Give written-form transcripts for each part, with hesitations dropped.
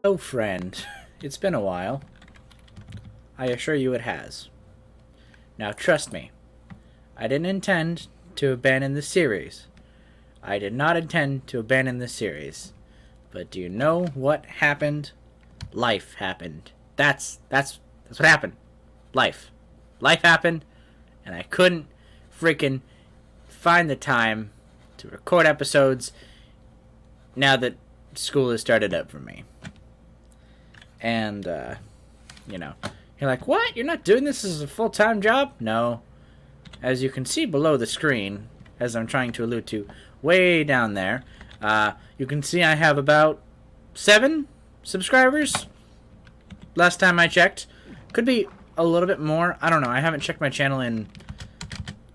Oh, friend, it's been a while. I assure you it has. Now, trust me, I didn't intend to abandon the series. I did not intend to abandon the series. But do you know what happened? Life happened. That's what happened. Life. Life happened, and I couldn't freaking find the time to record episodes now that school has started up for me. And, you're like, what? You're not doing this as a full-time job? No. As you can see below the screen, as I'm trying to allude to, way down there, you can see I have about 7 subscribers. Last time I checked. Could be a little bit more. I don't know. I haven't checked my channel in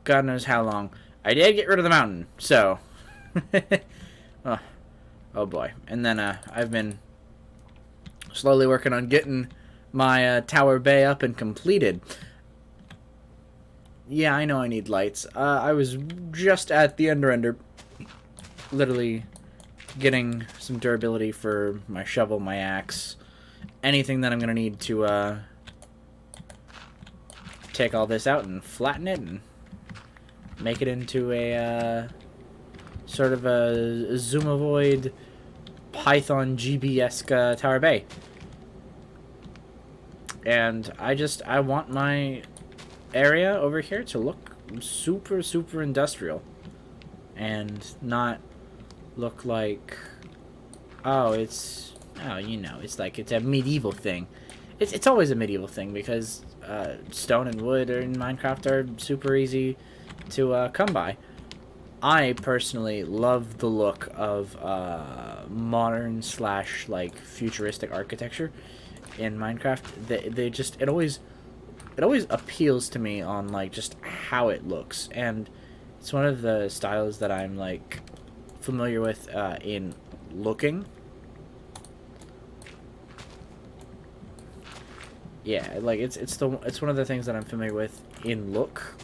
God knows how long. I did get rid of the mountain, so. oh boy. And then I've been slowly working on getting my tower bay up and completed. Yeah, I know I need lights. I was just at the ender, literally getting some durability for my shovel, my axe, anything that I'm going to need to take all this out and flatten it and make it into a sort of a Zoomovoid Python GB-esque tower bay. And I want my area over here to look super, super industrial. And not look like, it's like it's a medieval thing. It's always a medieval thing because stone and wood in Minecraft are super easy to come by. I personally love the look of modern / like futuristic architecture in Minecraft. They just it always appeals to me on like just how it looks, and it's one of the styles that I'm like familiar with in looking. Yeah, like it's one of the things that I'm familiar with in look.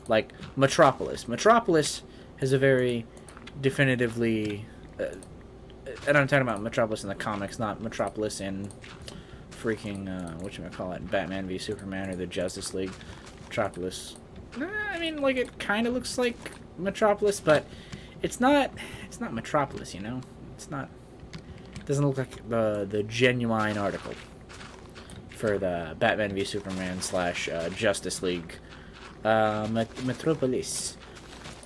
Like Metropolis. Metropolis has a very definitively and I'm talking about Metropolis in the comics, not Metropolis in freaking whatchamacallit, Batman v Superman or the Justice League. Metropolis, I mean, like, it kind of looks like Metropolis, but it's not Metropolis, you know. It doesn't look like the genuine article for the Batman v Superman / Justice League Metropolis.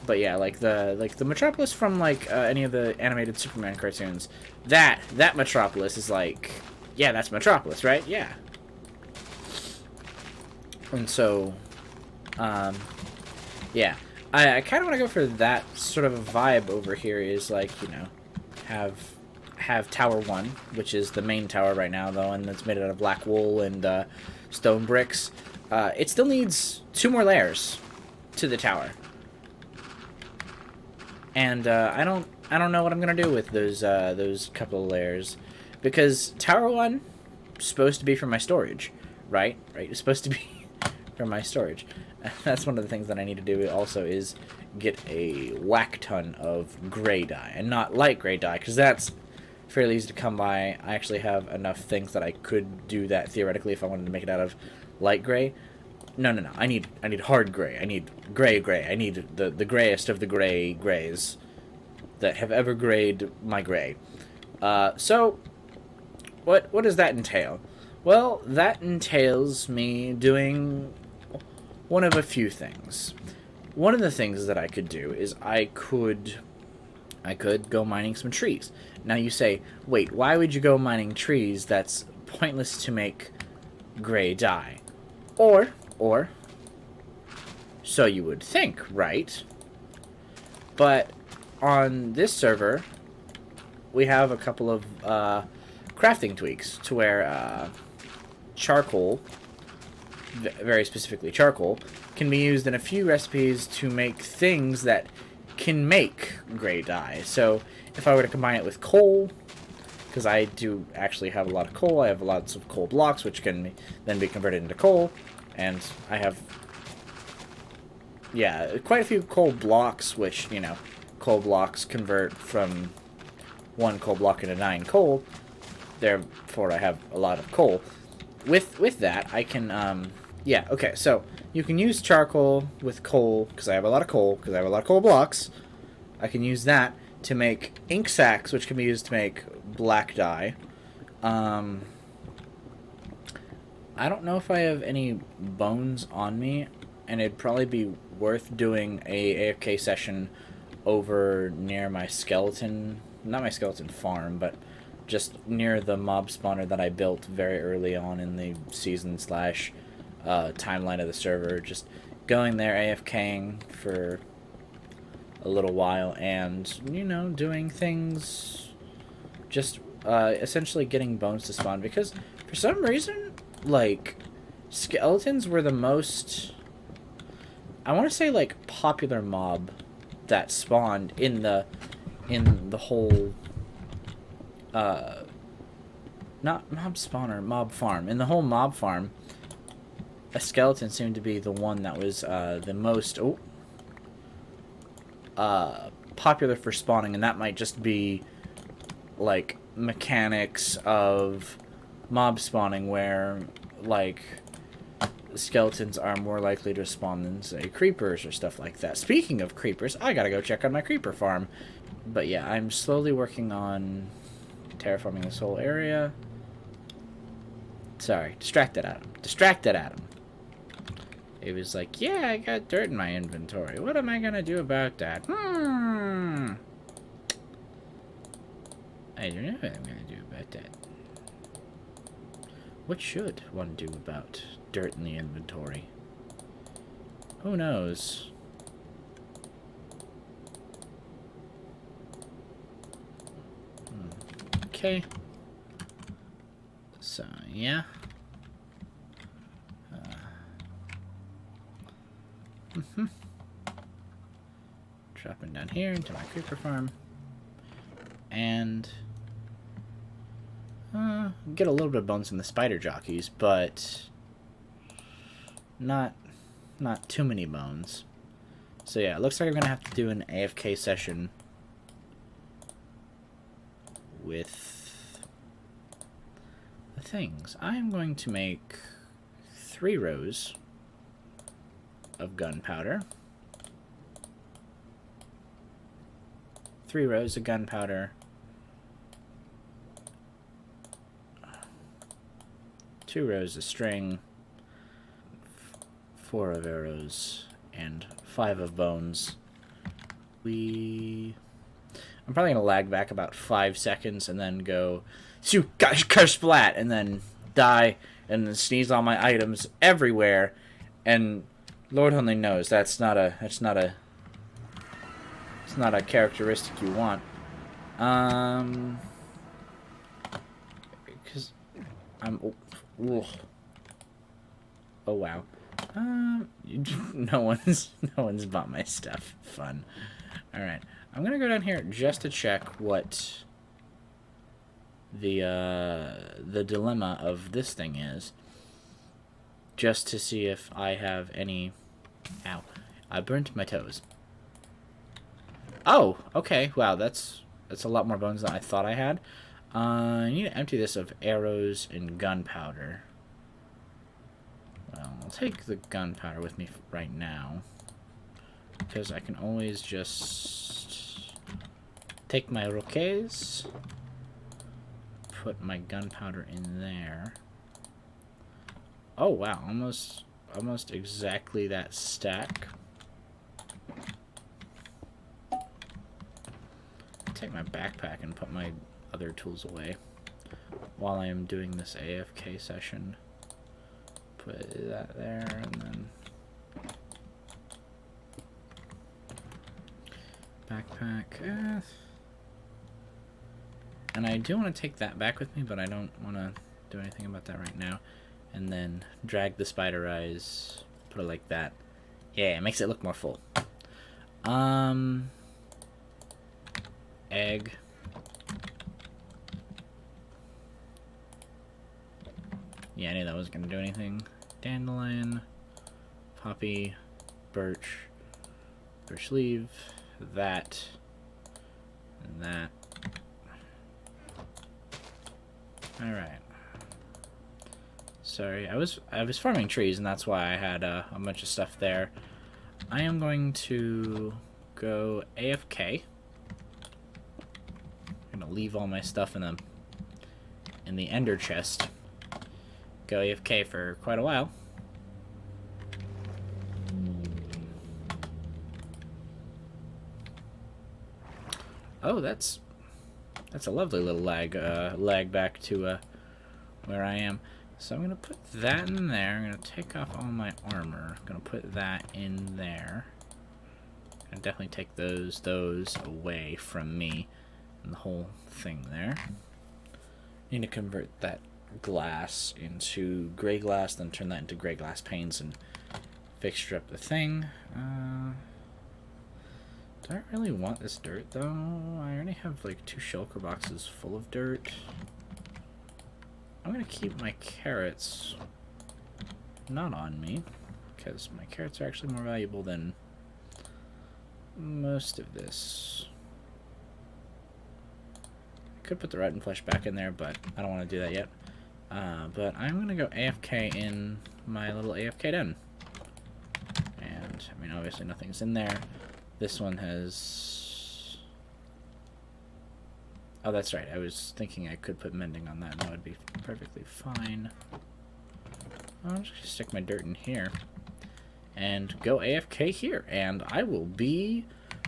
But yeah, like the Metropolis from like any of the animated Superman cartoons, that Metropolis is like, yeah, that's Metropolis, right? Yeah. And so, yeah, I kind of want to go for that sort of a vibe over here. Is like, you know, have Tower 1, which is the main tower right now, though, and it's made out of black wool and stone bricks. It still needs 2 more layers to the tower. And I don't know what I'm gonna do with those couple of layers, because Tower 1 is supposed to be for my storage, right? Right, it's supposed to be for my storage. That's one of the things that I need to do also, is get a whack ton of gray dye, and not light gray dye, because that's fairly easy to come by. I actually have enough things that I could do that theoretically if I wanted to make it out of light gray. No. I need hard gray. I need gray. I need the grayest of the grays that have ever grayed my gray. So what does that entail? Well, that entails me doing one of a few things. One of the things that I could do is I could go mining some trees. Now you say, wait, why would you go mining trees? That's pointless to make gray dye. Or so you would think, right? But on this server, we have a couple of crafting tweaks to where charcoal, very specifically charcoal, can be used in a few recipes to make things that can make gray dye. So if I were to combine it with coal, because I do actually have a lot of coal, I have lots of coal blocks, which can then be converted into coal, and I have, yeah, quite a few coal blocks, which, you know, coal blocks convert from 1 coal block into 9 coal. therefore I have a lot of coal. With that, I can, yeah, okay, so you can use charcoal with coal, because I have a lot of coal, because I have a lot of coal blocks. I can use that to make ink sacs, which can be used to make black dye. I don't know if I have any bones on me, and it'd probably be worth doing a AFK session over near my skeleton, not my skeleton farm, but just near the mob spawner that I built very early on in the season slash timeline of the server. Just going there AFKing for a little while and, you know, doing things, just essentially getting bones to spawn, because for some reason, like, skeletons were the most, I want to say, like, popular mob that spawned in the whole not mob spawner, mob farm. In the whole mob farm, a skeleton seemed to be the one that was the most popular for spawning, and that might just be like mechanics of mob spawning where, like, skeletons are more likely to spawn than, say, creepers or stuff like that. Speaking of creepers, I gotta go check on my creeper farm. But yeah, I'm slowly working on terraforming this whole area. Sorry, distracted Adam. Distracted Adam. It was like, yeah, I got dirt in my inventory. What am I gonna do about that? I don't know what I'm gonna do about that. What should one do about dirt in the inventory? Who knows? Okay. So, yeah. Dropping down here into my creeper farm. And get a little bit of bones from the spider jockeys, but not too many bones. So yeah, it looks like I'm gonna have to do an AFK session with the things. I am going to make 3 rows of gunpowder. 3 rows of gunpowder. 2 rows of string, 4 of arrows, and 5 of bones. I'm probably gonna lag back about 5 seconds and then go, splat, and then die and then sneeze all my items everywhere. And Lord only knows it's not a characteristic you want. Because I'm. Oh wow. No one's bought my stuff. Fun. All right. I'm gonna go down here just to check what the dilemma of this thing is, just to see if I have any. Ow! I burnt my toes. Oh, okay. Wow, that's a lot more bones than I thought I had. I need to empty this of arrows and gunpowder. Well, I'll take the gunpowder with me right now, because I can always just take my roquets, put my gunpowder in there. Oh wow, almost exactly that stack. Take my backpack and put my other tools away while I am doing this AFK session. Put that there, and then backpack. And I do want to take that back with me, but I don't want to do anything about that right now. And then drag the spider eyes, put it like that. Yeah, it makes it look more full. Egg. Yeah, I knew that wasn't going to do anything. Dandelion, poppy, birch leaf, that, and that. Alright. Sorry, I was farming trees, and that's why I had a bunch of stuff there. I am going to go AFK. I'm gonna leave all my stuff in the ender chest. Go AFK for quite a while. Oh, that's a lovely little lag back to where I am. So I'm gonna put that in there. I'm gonna take off all my armor. I'm gonna put that in there. And definitely take those away from me and the whole thing there. Need to convert that glass into gray glass, then turn that into gray glass panes and fixture up the thing. Do I really want this dirt though? I already have like 2 shulker boxes full of dirt. I'm gonna keep my carrots not on me, because my carrots are actually more valuable than most of this. I could put the rotten flesh back in there, but I don't want to do that yet. But I'm gonna go AFK in my little AFK den. And, I mean, obviously nothing's in there. This one has... Oh, that's right. I was thinking I could put mending on that, and that would be perfectly fine. I'll just stick my dirt in here and go AFK here, and I will be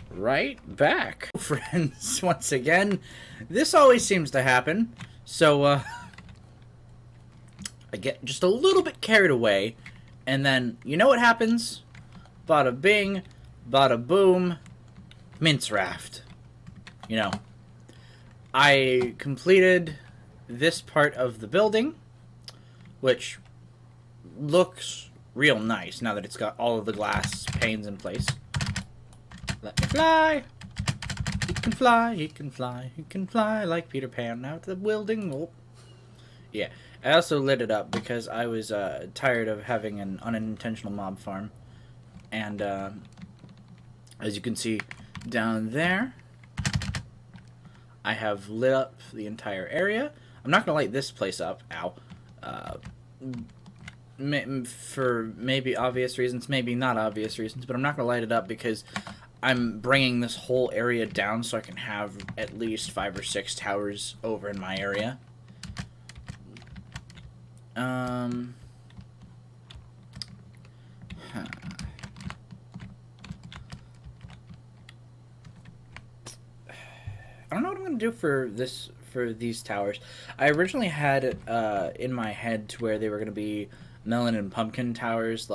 right back. Friends, once again, this always seems to happen, so I get just a little bit carried away, and then, you know what happens? Bada bing, bada boom, mince raft. You know, I completed this part of the building, which looks real nice now that it's got all of the glass panes in place. Let me fly. He can fly, he can fly, he can fly like Peter Pan out the building. Oh. Yeah, I also lit it up because I was tired of having an unintentional mob farm. And as you can see down there, I have lit up the entire area. I'm not going to light this place up. Ow. For maybe obvious reasons, maybe not obvious reasons, but I'm not going to light it up because I'm bringing this whole area down so I can have at least 5 or 6 towers over in my area. Huh. I don't know what I'm gonna do for these towers. I originally had it in my head to where they were gonna be melon and pumpkin towers,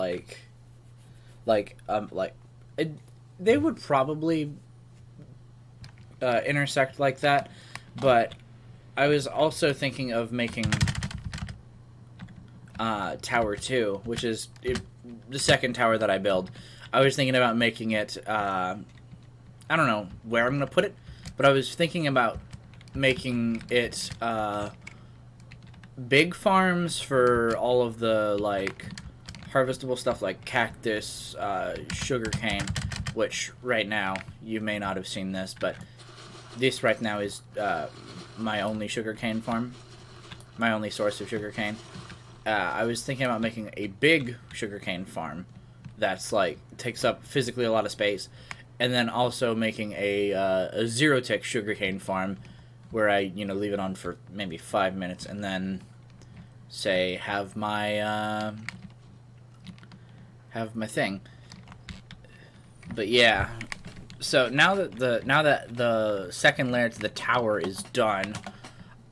they would probably intersect like that, but I was also thinking of making Tower 2, which is the second tower that I build. I was thinking about making it, I don't know where I'm going to put it, but I was thinking about making it big farms for all of the, like, harvestable stuff like cactus, sugarcane, which right now, you may not have seen this, but this right now is my only sugarcane farm, my only source of sugarcane. I was thinking about making a big sugarcane farm that's like takes up physically a lot of space, and then also making a zero-tick sugarcane farm where I leave it on for maybe 5 minutes and then say have my thing. But yeah, so now that the second layer to the tower is done,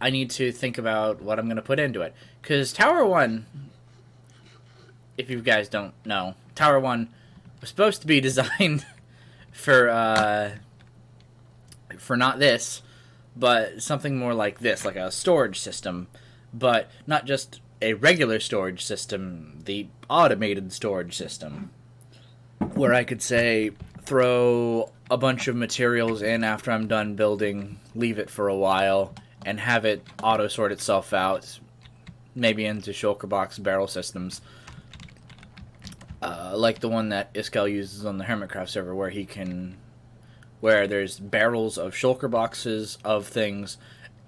I need to think about what I'm going to put into it. Because Tower 1, if you guys don't know, Tower 1 was supposed to be designed for not this, but something more like this, like a storage system. But not just a regular storage system, the automated storage system. Where I could say, throw a bunch of materials in after I'm done building, leave it for a while, and have it auto-sort itself out, maybe into shulker box barrel systems, like the one that Iskel uses on the HermitCraft server, where there's barrels of shulker boxes of things,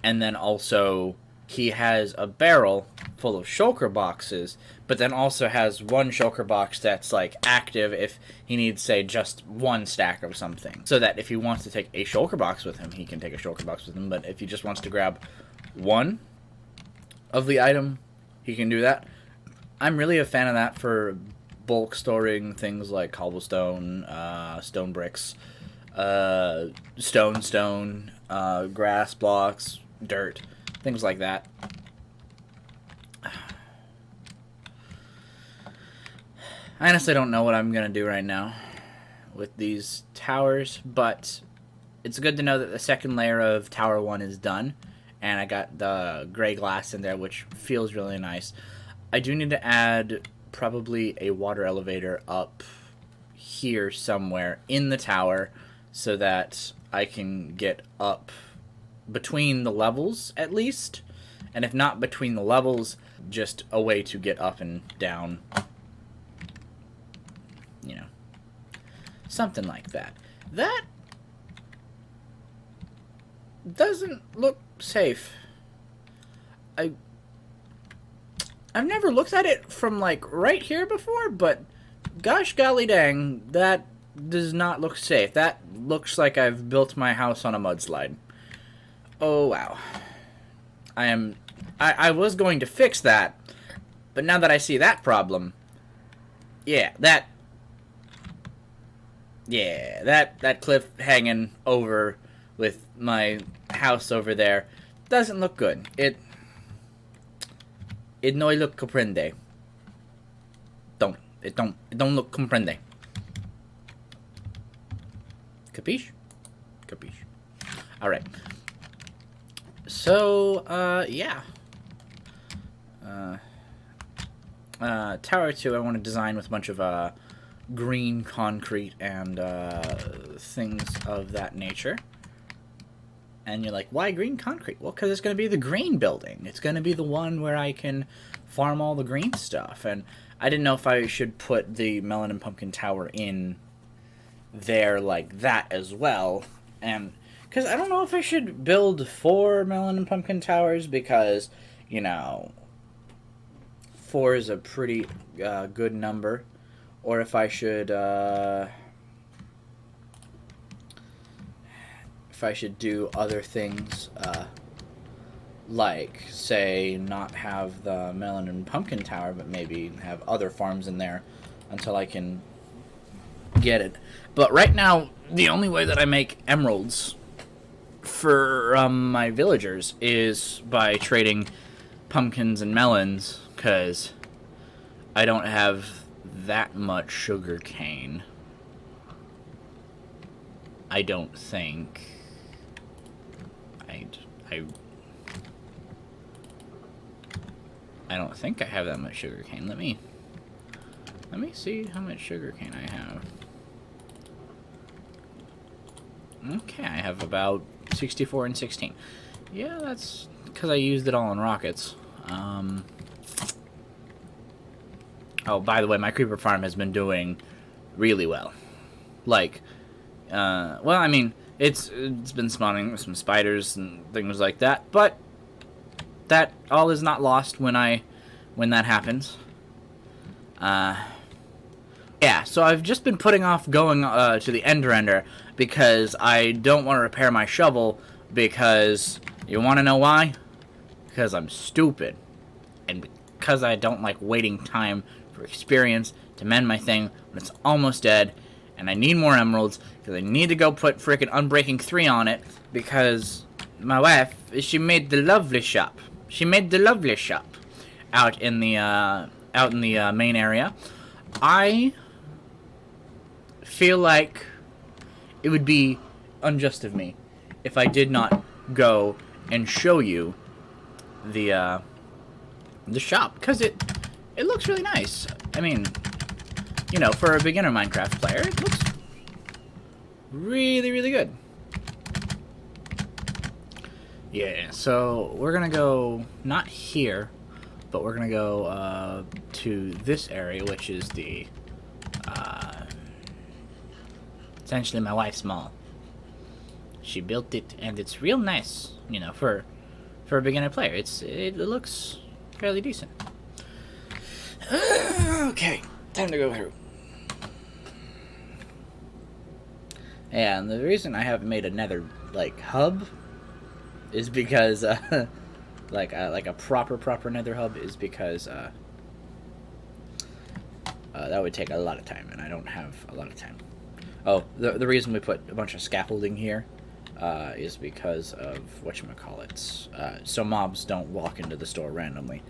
and then also he has a barrel full of shulker boxes, but then also has one shulker box that's like active if he needs, say, just one stack of something. So that if he wants to take a shulker box with him, he can take a shulker box with him. But if he just wants to grab one of the item, he can do that. I'm really a fan of that for bulk storing things like cobblestone, stone bricks, stone, grass blocks, dirt, things like that. I honestly don't know what I'm going to do right now with these towers, but it's good to know that the second layer of Tower 1 is done, and I got the gray glass in there, which feels really nice. I do need to add probably a water elevator up here somewhere in the tower so that I can get up between the levels at least, and if not between the levels, just a way to get up and down, you know, something like that. That doesn't look safe. I've never looked at it from like right here before, but gosh golly dang, that does not look safe. That looks like I've built my house on a mudslide. Oh wow. I was going to fix that, but now that I see that problem, that cliff hanging over with my house over there doesn't look good. It no look comprende. It don't look comprende. Capiche? Capiche. Alright. So, yeah. Tower 2 I want to design with a bunch of green concrete and things of that nature. And you're like, why green concrete? Well, because it's going to be the green building. It's going to be the one where I can farm all the green stuff. And I didn't know if I should put the melon and pumpkin tower in there like that as well. And because I don't know if I should build 4 melon and pumpkin towers because, you know, 4 is a pretty good number. Or if I should... if I should do other things, like, say, not have the melon and pumpkin tower, but maybe have other farms in there until I can get it. But right now, the only way that I make emeralds for my villagers is by trading pumpkins and melons, because I don't have that much sugar cane. I don't think... I don't think I have that much sugar cane. Let me see how much sugar cane I have. Okay, I have about 64 and 16. Yeah, that's because I used it all on rockets. Oh, by the way, my creeper farm has been doing really well. Like, well, I mean, it's been spawning some spiders and things like that, but that all is not lost when that happens. Yeah, so I've just been putting off going to the Ender because I don't want to repair my shovel because, you want to know why? Because I'm stupid. And because I don't like waiting time for experience to mend my thing when it's almost dead. And I need more emeralds because I need to go put frickin' Unbreaking 3 on it because my wife, she made the lovely shop. She made the lovely shop out in the main area. I feel like it would be unjust of me if I did not go and show you the shop, because it looks really nice. I mean, you know, for a beginner Minecraft player, it looks really, really good. Yeah, so we're gonna go not here, but we're gonna go to this area, which is the essentially my wife's mall. She built it, and it's real nice, you know, for for a beginner player. It looks fairly decent. Okay, time to go through. And the reason I haven't made a nether like hub is because like a proper nether hub is because that would take a lot of time, and I don't have a lot of time. Oh, the reason we put a bunch of scaffolding here is because of whatchamacallit. So mobs don't walk into the store randomly.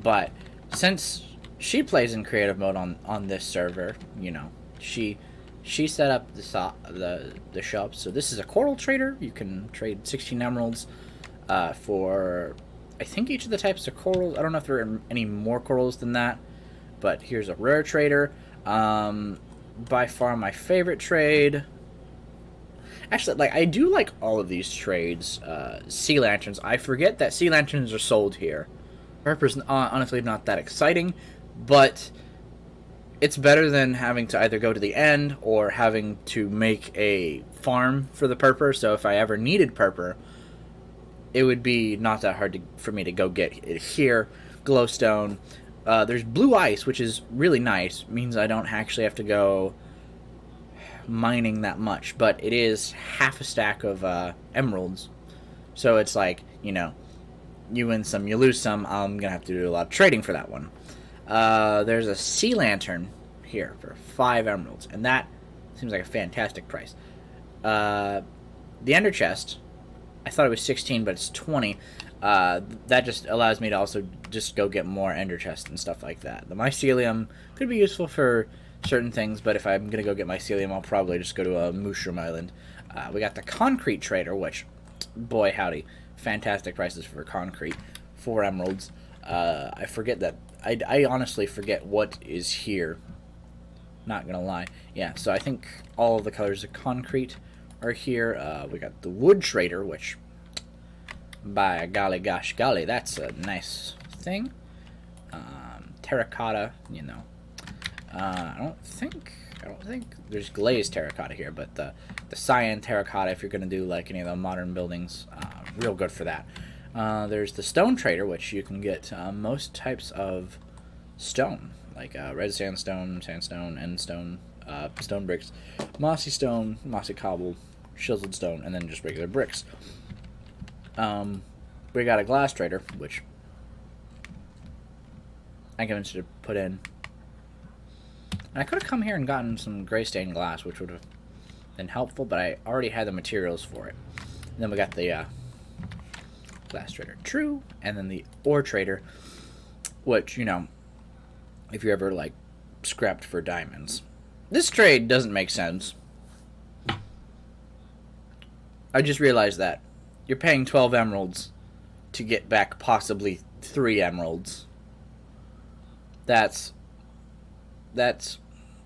But since she plays in creative mode on this server, you know, she set up the shop. So this is a coral trader. You can trade 16 emeralds for, I think, each of the types of corals. I don't know if there are any more corals than that. But here's a rare trader. By far my favorite trade. Actually, like, I do like all of these trades. Sea lanterns. I forget that sea lanterns are sold here. Purpose honestly not that exciting, but it's better than having to either go to the end or having to make a farm for the purper. So if I ever needed purper, it would be not that hard for me to go get it here. Glowstone. There's blue ice, which is really nice. It means I don't actually have to go mining that much. But it is half a stack of emeralds. So it's like, you know, you win some, you lose some. I'm going to have to do a lot of trading for that one. There's a sea lantern here for 5 emeralds. And that seems like a fantastic price. The ender chest, I thought it was 16, but it's 20. That just allows me to also just go get more ender chests and stuff like that. The mycelium could be useful for certain things, but if I'm going to go get mycelium, I'll probably just go to a mushroom island. We got the concrete trader, which, boy howdy, fantastic prices for concrete. 4 emeralds. I forget that. I honestly forget what is here. Not going to lie. Yeah, so I think all of the colors of concrete are here. We got the wood trader, which, by golly gosh golly, that's a nice thing. Terracotta, you know. I don't think there's glazed terracotta here, but the cyan terracotta, if you're going to do like any of the modern buildings, real good for that. There's the stone trader, which you can get most types of stone, like red sandstone, endstone, stone bricks, mossy stone, mossy cobble, chiseled stone, and then just regular bricks. We got a glass trader, which I convinced you to put in. And I could have come here and gotten some gray stained glass, which would have been helpful, but I already had the materials for it. And then we got the glass trader true, and then the ore trader, which, you know, if you're ever like scrapped for diamonds. This trade doesn't make sense. I just realized that you're paying 12 emeralds to get back possibly 3 emeralds. That's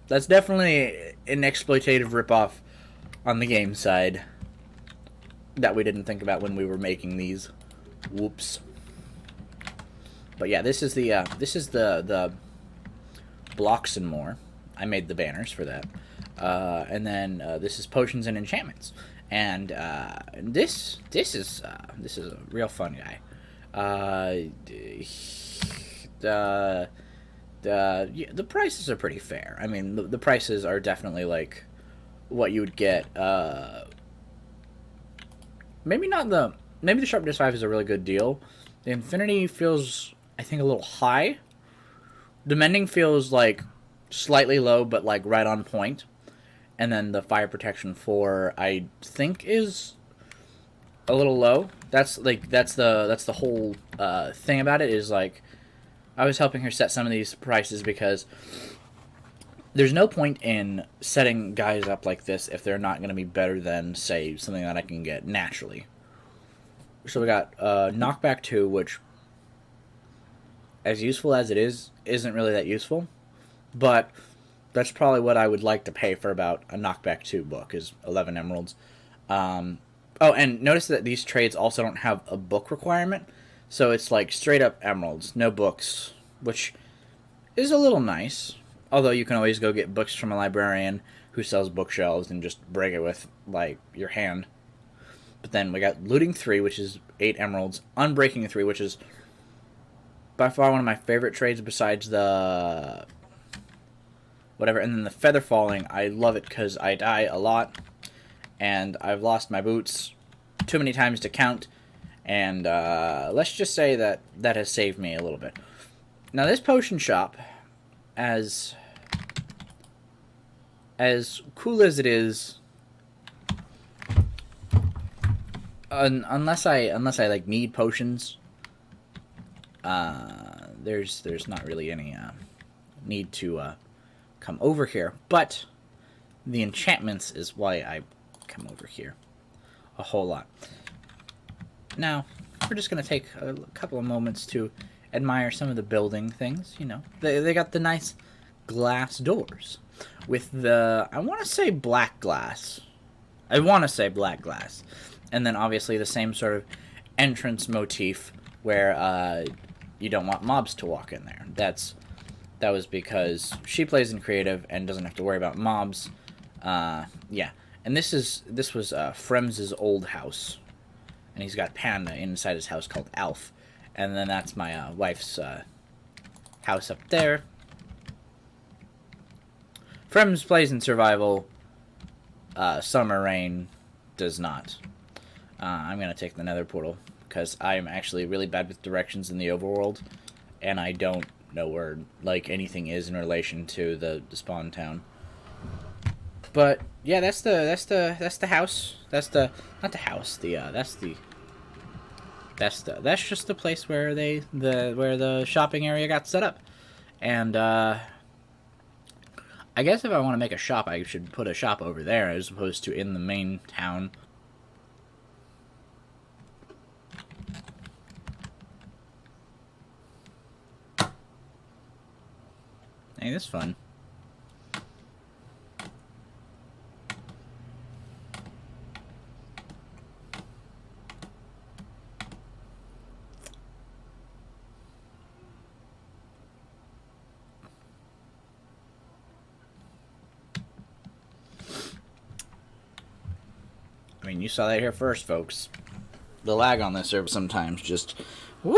definitely an exploitative ripoff on the game side that we didn't think about when we were making these. Whoops. But yeah, this is the blocks and more. I made the banners for that. And then this is potions and enchantments. And this is a real fun guy. The prices are pretty fair. I mean, the prices are definitely like what you would get. Maybe the sharpness 5 is a really good deal. The infinity feels, I think, a little high. The mending feels like slightly low, but like right on point. And then the fire protection 4, I think, is a little low. That's the whole thing about it, is like, I was helping her set some of these prices because there's no point in setting guys up like this if they're not going to be better than, say, something that I can get naturally. So we got knockback 2, which, as useful as it is, isn't really that useful. But that's probably what I would like to pay for about a knockback 2 book, is 11 emeralds. Oh, and notice that these trades also don't have a book requirement. So it's like straight up emeralds, no books, which is a little nice. Although you can always go get books from a librarian who sells bookshelves and just break it with, like, your hand. But then we got looting 3, which is 8 emeralds. Unbreaking 3, which is by far one of my favorite trades besides the whatever. And then the feather falling, I love it because I die a lot. And I've lost my boots too many times to count. And let's just say that that has saved me a little bit. Now this potion shop, as cool as it is, unless I like need potions, there's not really any need to come over here. But the enchantments is why I come over here a whole lot. Now we're just gonna take a couple of moments to admire some of the building things. You know, they got the nice glass doors with the, I want to say black glass. And then obviously the same sort of entrance motif where you don't want mobs to walk in there. That was because she plays in creative and doesn't have to worry about mobs. Yeah, and this was Frems's old house, and he's got Panda inside his house called Alf, and then that's my wife's house up there. Frems plays in survival. Summer Rain does not. I'm going to take the nether portal because I'm actually really bad with directions in the overworld, and I don't know where like anything is in relation to the spawn town. But yeah, that's the house. That's just the place where where the shopping area got set up. And I guess if I want to make a shop, I should put a shop over there as opposed to in the main town. Hey, this is fun. I mean, you saw that here first, folks. The lag on this server sometimes just... Woo!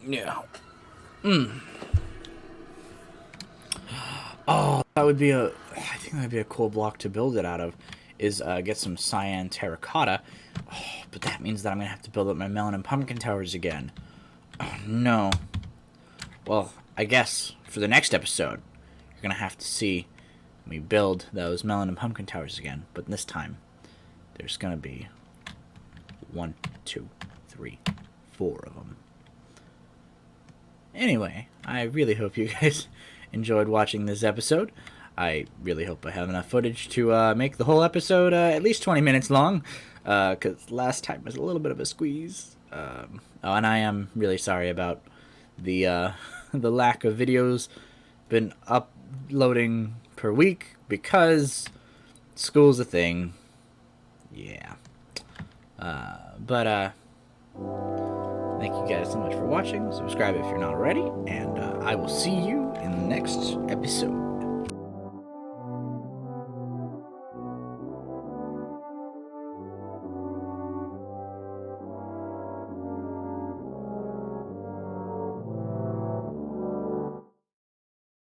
Yeah. Oh, that would be I think that would be a cool block to build it out of, is get some cyan terracotta. Oh, but that means that I'm going to have to build up my melon and pumpkin towers again. Oh, no. Well, I guess for the next episode, you're going to have to see me build those melon and pumpkin towers again. But this time, there's going to be 1, 2, 3, 4 of them. Anyway, I really hope you guys enjoyed watching this episode. I really hope I have enough footage to make the whole episode at least 20 minutes long, because last time was a little bit of a squeeze. Oh, and I am really sorry about the the lack of videos been uploading per week because school's a thing. Yeah. But thank you guys so much for watching. Subscribe if you're not already, and I will see you in the next episode.